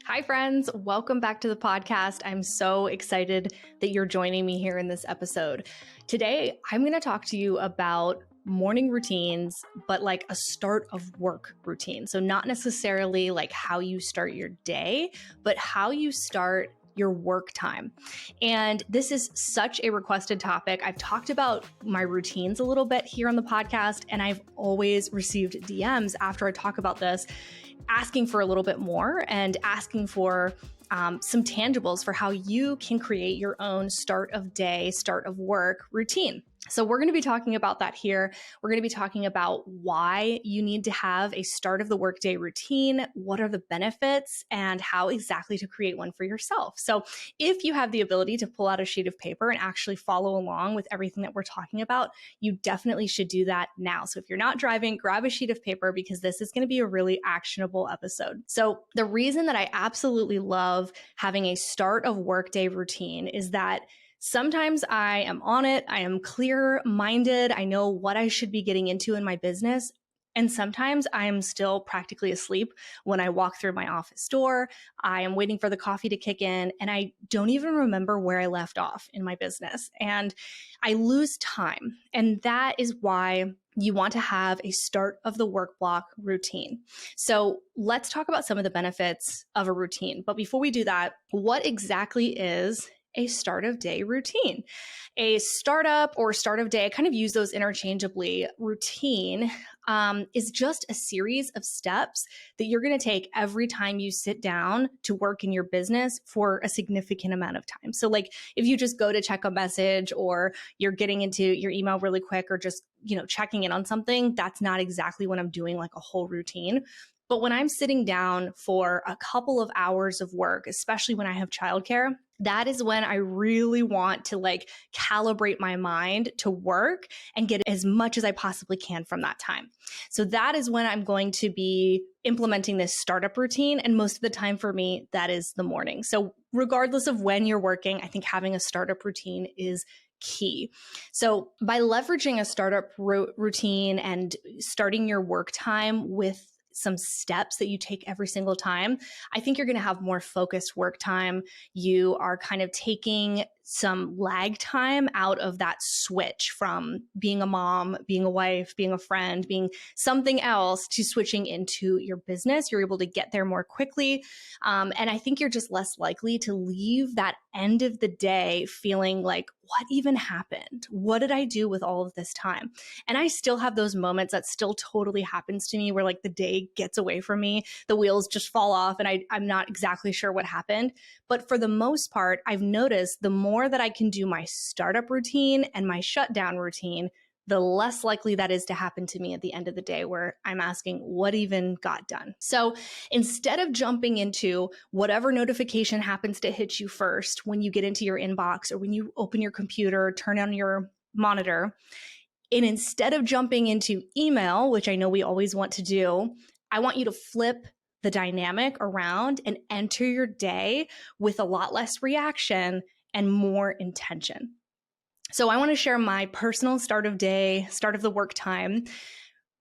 Hi, friends. Welcome back to the podcast. I'm so excited that you're joining me here in this episode. Today, I'm going to talk to you about morning routines, but like a start of work routine. So, not necessarily like how you start your day, but how you start your work time. And this is such a requested topic. I've talked about my routines a little bit here on the podcast, and I've always received DMs after I talk about this, asking for a little bit more and asking for some tangibles for how you can create your own start of day, start of work routine. So we're going to be talking about that here. We're going to be talking about why you need to have a start of the workday routine, what are the benefits, and how exactly to create one for yourself. So if you have the ability to pull out a sheet of paper and actually follow along with everything that we're talking about, you definitely should do that now. So if you're not driving, grab a sheet of paper because this is going to be a really actionable episode. So the reason that I absolutely love having a start of workday routine is that sometimes I am on it. I am clear-minded. I know what I should be getting into in my business. And sometimes I am still practically asleep when I walk through my office door. I am waiting for the coffee to kick in, and I don't even remember where I left off in my business. And I lose time. And that is why you want to have a start of the work block routine. So let's talk about some of the benefits of a routine. But before we do that, what exactly is a start of day routine? A startup or start of day, I kind of use those interchangeably. Routine is just a series of steps that you're going to take every time you sit down to work in your business for a significant amount of time. So like if you just go to check a message or you're getting into your email really quick or just, checking in on something, that's not exactly what I'm doing, like a whole routine. But when I'm sitting down for a couple of hours of work, especially when I have childcare, that is when I really want to like calibrate my mind to work and get as much as I possibly can from that time. So that is when I'm going to be implementing this startup routine. And most of the time for me, that is the morning. So regardless of when you're working, I think having a startup routine is key. So by leveraging a startup routine and starting your work time with some steps that you take every single time, I think you're going to have more focused work time. You are kind of taking some lag time out of that switch from being a mom, being a wife, being a friend, being something else to switching into your business. You're able to get there more quickly. And I think you're just less likely to leave that end of the day feeling like, what even happened? What did I do with all of this time? And I still have those moments that still totally happens to me where like the day gets away from me, the wheels just fall off and I'm not exactly sure what happened. But for the most part, I've noticed the more that I can do my startup routine and my shutdown routine, the less likely that is to happen to me at the end of the day where I'm asking what even got done. So instead of jumping into whatever notification happens to hit you first when you get into your inbox or when you open your computer, turn on your monitor, and instead of jumping into email, which I know we always want to do, I want you to flip the dynamic around and enter your day with a lot less reaction and more intention. So I want to share my personal start of the work time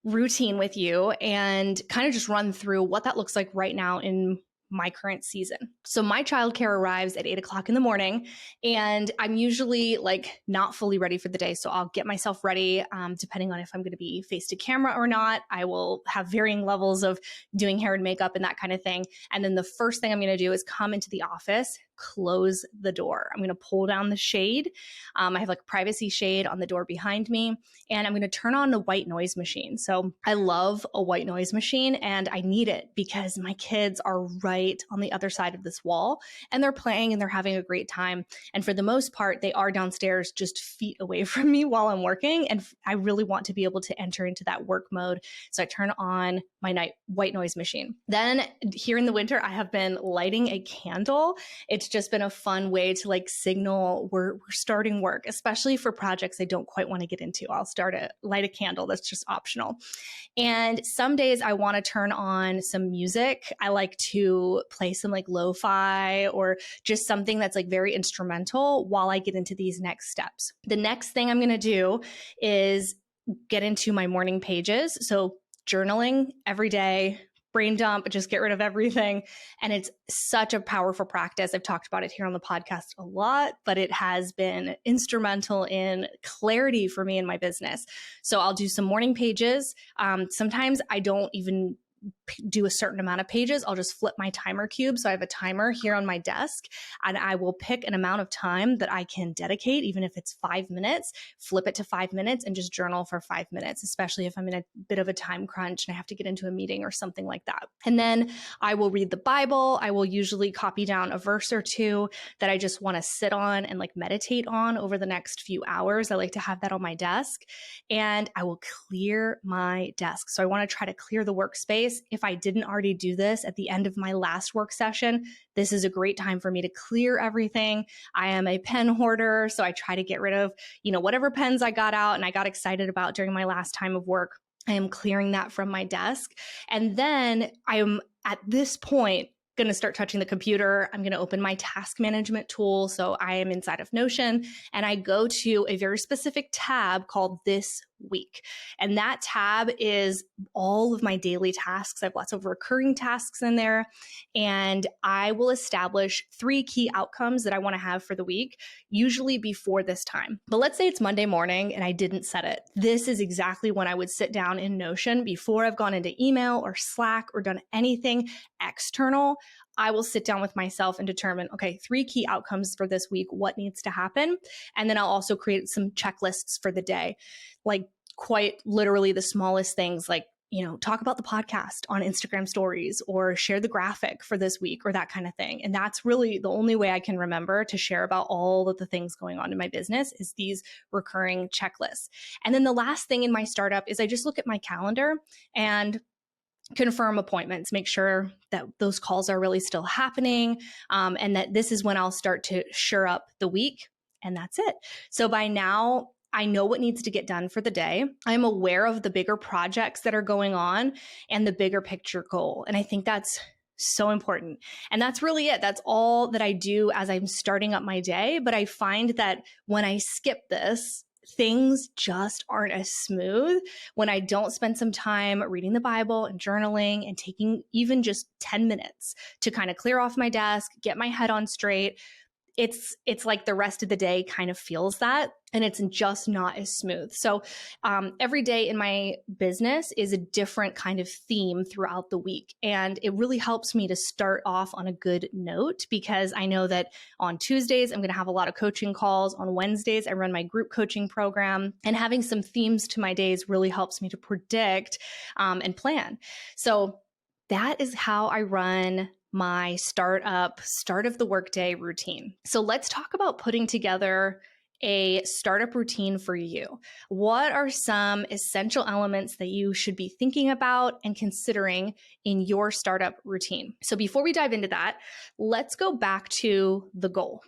routine with you and kind of just run through what that looks like right now in my current season. So my childcare arrives at 8:00 in the morning and I'm usually like not fully ready for the day. So I'll get myself ready depending on if I'm going to be face to camera or not. I will have varying levels of doing hair and makeup and that kind of thing. And then the first thing I'm going to do is come into the office, close the door. I'm going to pull down the shade. I have like privacy shade on the door behind me, and I'm going to turn on the white noise machine. So I love a white noise machine and I need it because my kids are right on the other side of this wall and they're playing and they're having a great time. And for the most part, they are downstairs just feet away from me while I'm working. And I really want to be able to enter into that work mode. So I turn on my white noise machine. Then here in the winter, I have been lighting a candle. It's just been a fun way to like signal we're starting work, especially for projects I don't quite want to get into. I'll light a candle. That's just optional. And some days I want to turn on some music. I like to play some like lo-fi or just something that's like very instrumental while I get into these next steps. The next thing I'm going to do is get into my morning pages. So journaling every day, brain dump, just get rid of everything. And it's such a powerful practice. I've talked about it here on the podcast a lot, but it has been instrumental in clarity for me in my business. So I'll do some morning pages. Sometimes I don't even do a certain amount of pages. I'll just flip my timer cube. So I have a timer here on my desk, and I will pick an amount of time that I can dedicate, even if it's 5 minutes, flip it to 5 minutes and just journal for 5 minutes, especially if I'm in a bit of a time crunch and I have to get into a meeting or something like that. And then I will read the Bible. I will usually copy down a verse or two that I just want to sit on and like meditate on over the next few hours. I like to have that on my desk, and I will clear my desk. So I want to try to clear the workspace. If I didn't already do this at the end of my last work session, this is a great time for me to clear everything. I am a pen hoarder, so I try to get rid of, whatever pens I got out and I got excited about during my last time of work. I am clearing that from my desk. And then I am at this point going to start touching the computer. I'm going to open my task management tool. So I am inside of Notion, and I go to a very specific tab called This Week. And that tab is all of my daily tasks. I have lots of recurring tasks in there, and I will establish 3 key outcomes that I want to have for the week, usually before this time. But let's say it's Monday morning and I didn't set it. This is exactly when I would sit down in Notion before I've gone into email or Slack or done anything external. I will sit down with myself and determine, okay, 3 key outcomes for this week, what needs to happen? And then I'll also create some checklists for the day, like quite literally the smallest things, like, talk about the podcast on Instagram stories or share the graphic for this week or that kind of thing. And that's really the only way I can remember to share about all of the things going on in my business is these recurring checklists. And then the last thing in my startup is I just look at my calendar and confirm appointments, make sure that those calls are really still happening, and that this is when I'll start to shore up the week. And that's it. So by now, I know what needs to get done for the day. I'm aware of the bigger projects that are going on and the bigger picture goal. And I think that's so important. And that's really it. That's all that I do as I'm starting up my day. But I find that when I skip this, things just aren't as smooth when I don't spend some time reading the Bible and journaling and taking even just 10 minutes to kind of clear off my desk, get my head on straight. It's like the rest of the day kind of feels that, and it's just not as smooth. So every day in my business is a different kind of theme throughout the week. And it really helps me to start off on a good note, because I know that on Tuesdays, I'm going to have a lot of coaching calls. On Wednesdays, I run my group coaching program, and having some themes to my days really helps me to predict and plan. So that is how I run my start of the workday routine. So let's talk about putting together a startup routine for you. What are some essential elements that you should be thinking about and considering in your startup routine? So before we dive into that, let's go back to the goal.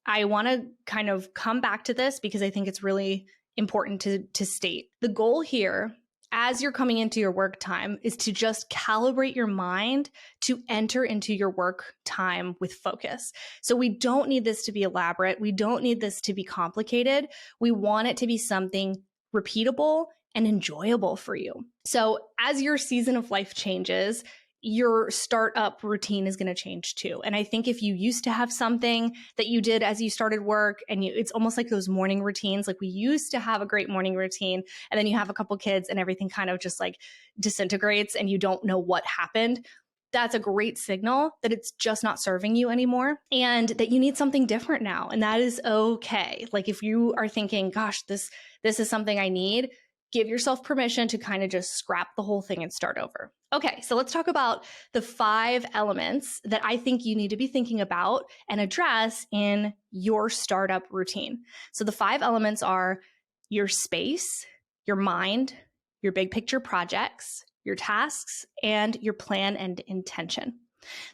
I want to kind of come back to this because I think it's really important to state. The goal here, as you're coming into your work time, is to just calibrate your mind to enter into your work time with focus. So we don't need this to be elaborate. We don't need this to be complicated. We want it to be something repeatable and enjoyable for you. So as your season of life changes, your startup routine is going to change too. And I think if you used to have something that you did as you started work, and it's almost like those morning routines, like we used to have a great morning routine, and then you have a couple kids and everything kind of just like disintegrates and you don't know what happened. That's a great signal that it's just not serving you anymore and that you need something different now. And that is okay. Like if you are thinking, gosh, this is something I need, give yourself permission to kind of just scrap the whole thing and start over. Okay, so let's talk about the 5 elements that I think you need to be thinking about and address in your startup routine. So the 5 elements are your space, your mind, your big picture projects, your tasks, and your plan and intention.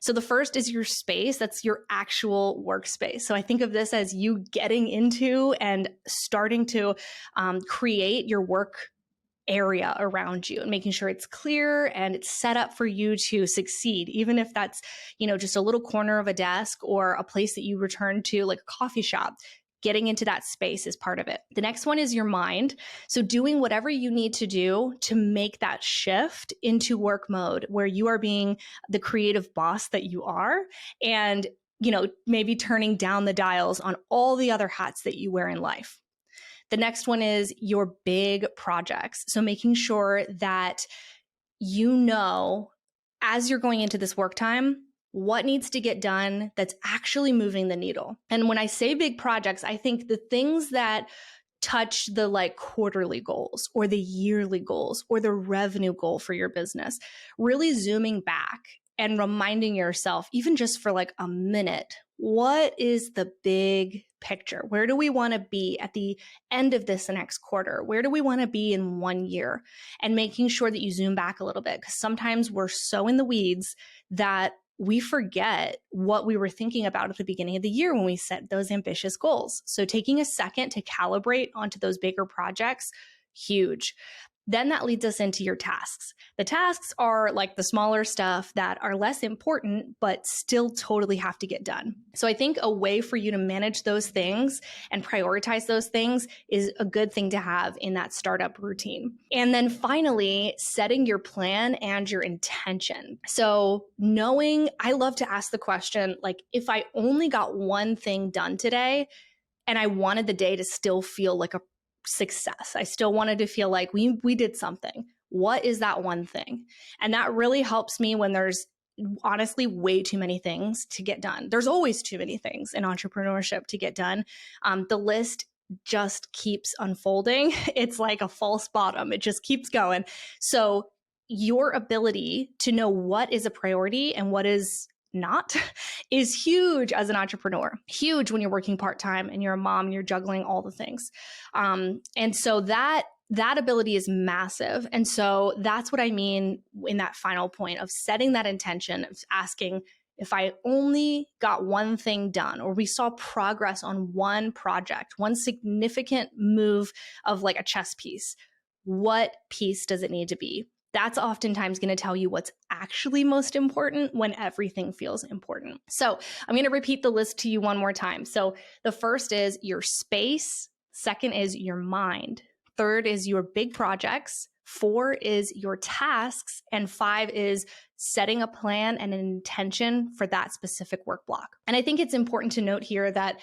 So the first is your space. That's your actual workspace. So I think of this as you getting into and starting to create your work area around you and making sure it's clear and it's set up for you to succeed, even if that's, just a little corner of a desk or a place that you return to, like a coffee shop. getting into that space is part of it. The next one is your mind. So doing whatever you need to do to make that shift into work mode where you are being the creative boss that you are, and maybe turning down the dials on all the other hats that you wear in life. The next one is your big projects. So making sure that as you're going into this work time, what needs to get done that's actually moving the needle. And when I say big projects, I think the things that touch the like quarterly goals or the yearly goals or the revenue goal for your business, really zooming back and reminding yourself, even just for like a minute, what is the big picture? Where do we want to be at the end of this next quarter? Where do we want to be in 1 year? And making sure that you zoom back a little bit, because sometimes we're so in the weeds that we forget what we were thinking about at the beginning of the year when we set those ambitious goals. So taking a second to calibrate onto those bigger projects, huge. Then that leads us into your tasks. The tasks are like the smaller stuff that are less important, but still totally have to get done. So I think a way for you to manage those things and prioritize those things is a good thing to have in that startup routine. And then finally, setting your plan and your intention. So I love to ask the question, like, if I only got one thing done today and I wanted the day to still feel like a success, I still wanted to feel like we did something. What is that one thing? And that really helps me when there's honestly way too many things to get done. There's always too many things in entrepreneurship to get done. The list just keeps unfolding. It's like a false bottom. It just keeps going. So your ability to know what is a priority and what is not is huge as an entrepreneur, huge when you're working part-time and you're a mom and you're juggling all the things. And so that ability is massive. And so that's what I mean in that final point of setting that intention, of asking, if I only got one thing done, or we saw progress on one project, one significant move of like a chess piece, what piece does it need to be? That's oftentimes going to tell you what's actually most important when everything feels important. So I'm going to repeat the list to you one more time. So the first is your space. Second is your mind. Third is your big projects. 4 is your tasks. And 5 is setting a plan and an intention for that specific work block. And I think it's important to note here that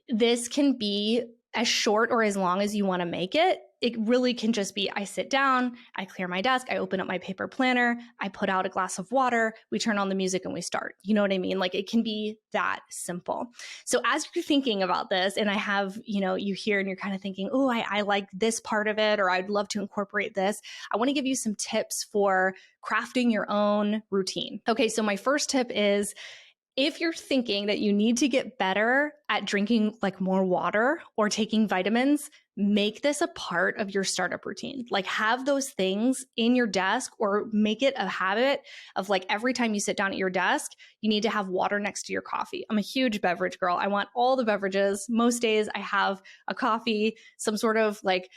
this can be as short or as long as you want to make it. It really can just be, I sit down, I clear my desk, I open up my paper planner, I put out a glass of water, we turn on the music and we start. You know what I mean? Like, it can be that simple. So as you're thinking about this, and I have, you hear and you're kind of thinking, oh, I like this part of it, or I'd love to incorporate this. I want to give you some tips for crafting your own routine. Okay, so my first tip is, if you're thinking that you need to get better at drinking like more water or taking vitamins, make this a part of your startup routine. Like, have those things in your desk, or make it a habit of like every time you sit down at your desk, you need to have water next to your coffee. I'm a huge beverage girl. I want all the beverages. Most days I have a coffee, some sort of like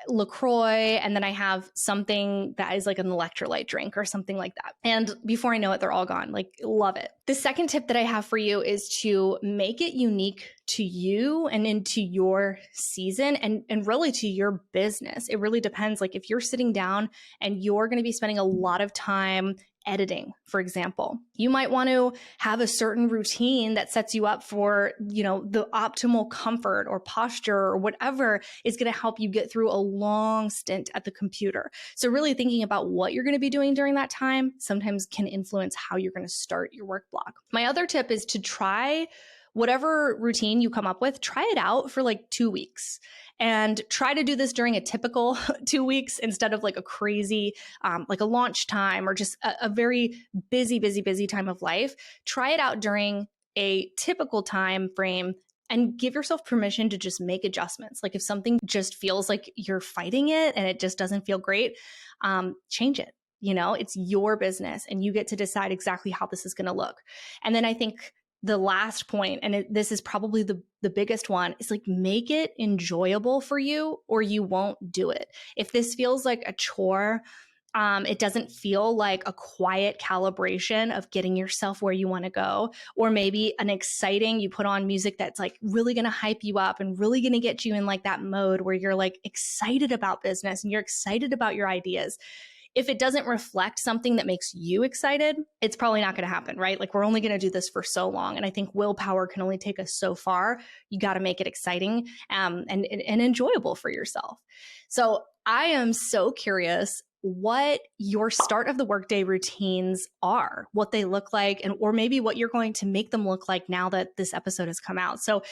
LaCroix, and then I have something that is like an electrolyte drink or something like that. And before I know it, they're all gone. Like, love it. The second tip that I have for you is to make it unique to you and into your season and really to your business. It really depends. Like, if you're sitting down and you're going to be spending a lot of time editing, for example, you might want to have a certain routine that sets you up for, the optimal comfort or posture or whatever is going to help you get through a long stint at the computer. So really thinking about what you're going to be doing during that time sometimes can influence how you're going to start your work block. My other tip is to try whatever routine you come up with, try it out for like 2 weeks. And try to do this during a typical 2 weeks instead of like a crazy, like a launch time or just a very busy time of life. Try it out during a typical time frame and give yourself permission to just make adjustments. Like, if something just feels like you're fighting it and it just doesn't feel great, change it. It's your business and you get to decide exactly how this is going to look. And then I think the last point, and this is probably the biggest one, is like, make it enjoyable for you or you won't do it. If this feels like a chore, It doesn't feel like a quiet calibration of getting yourself where you want to go, or maybe an exciting, you put on music that's like really going to hype you up and really going to get you in like that mode where you're like excited about business and you're excited about your ideas. If it doesn't reflect something that makes you excited, it's probably not going to happen, right? Like we're only going to do this for so long. And I think willpower can only take us so far. You got to make it exciting and enjoyable for yourself. So I am so curious what your start of the workday routines are, what they look like, and or maybe what you're going to make them look like now that this episode has come out. So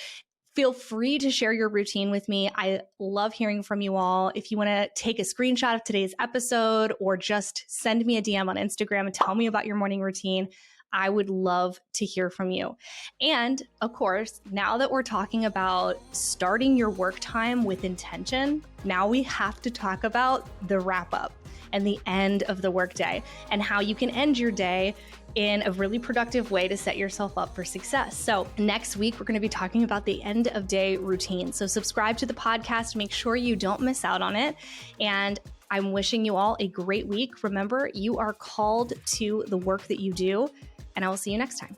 feel free to share your routine with me. I love hearing from you all. If you want to take a screenshot of today's episode or just send me a DM on Instagram and tell me about your morning routine, I would love to hear from you. And of course, now that we're talking about starting your work time with intention, now we have to talk about the wrap up and the end of the workday and how you can end your day in a really productive way to set yourself up for success. So next week, we're going to be talking about the end of day routine. So subscribe to the podcast, make sure you don't miss out on it. And I'm wishing you all a great week. Remember, you are called to the work that you do, and I will see you next time.